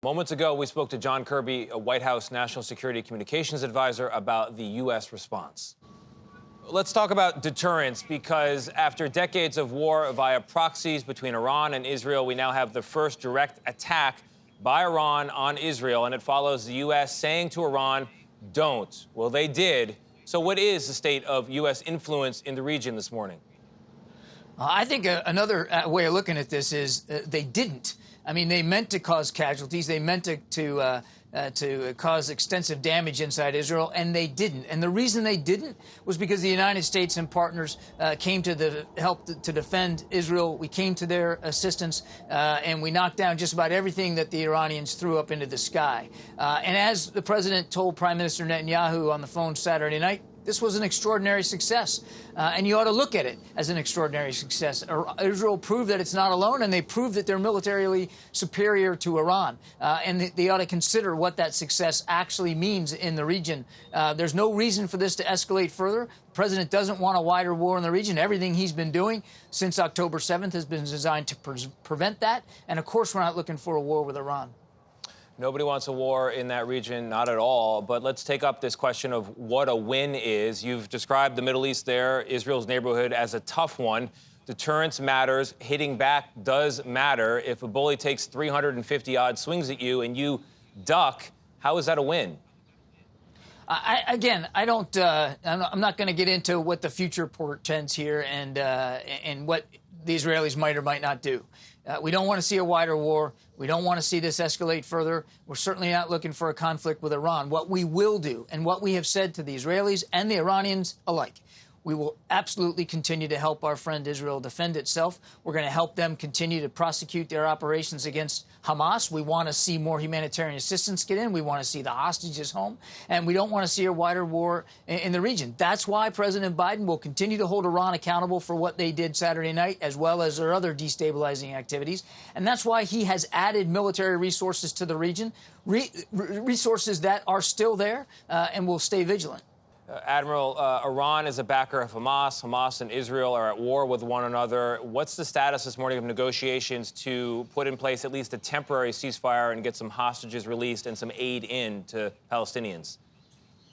Moments ago, we spoke to John Kirby, a White House National Security Communications Advisor, about the U.S. response. Let's talk about deterrence, because after decades of war via proxies between Iran and Israel, we now have the first direct attack by Iran on Israel, and it follows the U.S. saying to Iran, don't. Well, they did. So what is the state of U.S. influence in the region this morning? I think another way of looking at this is they didn't. I mean, they meant to cause casualties. They meant to cause extensive damage inside Israel, and they didn't. And the reason they didn't was because the United States and partners came to help to defend Israel. We came to their assistance, and we knocked down just about everything that the Iranians threw up into the sky. And as the president told Prime Minister Netanyahu on the phone Saturday night, this was an extraordinary success, and you ought to look at it as an extraordinary success. Israel proved that it's not alone, and they proved that they're militarily superior to Iran, and they ought to consider what that success actually means in the region. There's no reason for this to escalate further. The president doesn't want a wider war in the region. Everything he's been doing since October 7th has been designed to prevent that, and of course we're not looking for a war with Iran. Nobody wants a war in that region, not at all. But let's take up this question of what a win is. You've described the Middle East there, Israel's neighborhood, as a tough one. Deterrence matters. Hitting back does matter. If a bully takes 350-odd swings at you and you duck, how is that a win? I'm not going to get into what the future portends here and what the Israelis might or might not do. We don't want to see a wider war. We don't want to see this escalate further. We're certainly not looking for a conflict with Iran. What we will do, and what we have said to the Israelis and the Iranians alike, we will absolutely continue to help our friend Israel defend itself. We're going to help them continue to prosecute their operations against Hamas. We want to see more humanitarian assistance get in. We want to see the hostages home. And we don't want to see a wider war in the region. That's why President Biden will continue to hold Iran accountable for what they did Saturday night, as well as their other destabilizing activities. And that's why he has added military resources to the region, resources that are still there and will stay vigilant. Admiral, Iran is a backer of Hamas. Hamas and Israel are at war with one another. What's the status this morning of negotiations to put in place at least a temporary ceasefire and get some hostages released and some aid in to Palestinians?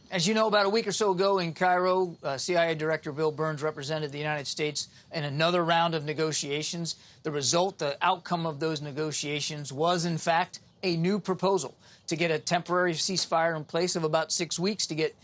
As you know, about a week or so ago in Cairo, CIA Director Bill Burns represented the United States in another round of negotiations. The result, the outcome of those negotiations was, in fact, a new proposal to get a temporary ceasefire in place of about 6 weeks to get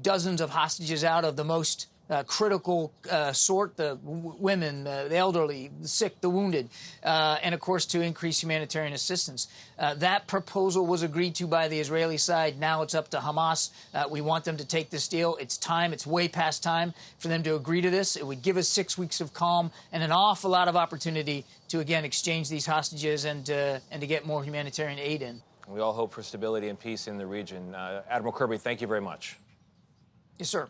dozens of hostages out of the most critical sort, the women, the elderly, the sick, the wounded, and, of course, to increase humanitarian assistance. That proposal was agreed to by the Israeli side. Now it's up to Hamas. We want them to take this deal. It's time. It's way past time for them to agree to this. It would give us 6 weeks of calm and an awful lot of opportunity to, again, exchange these hostages and to get more humanitarian aid in. We all hope for stability and peace in the region. Admiral Kirby, thank you very much. Yes, sir.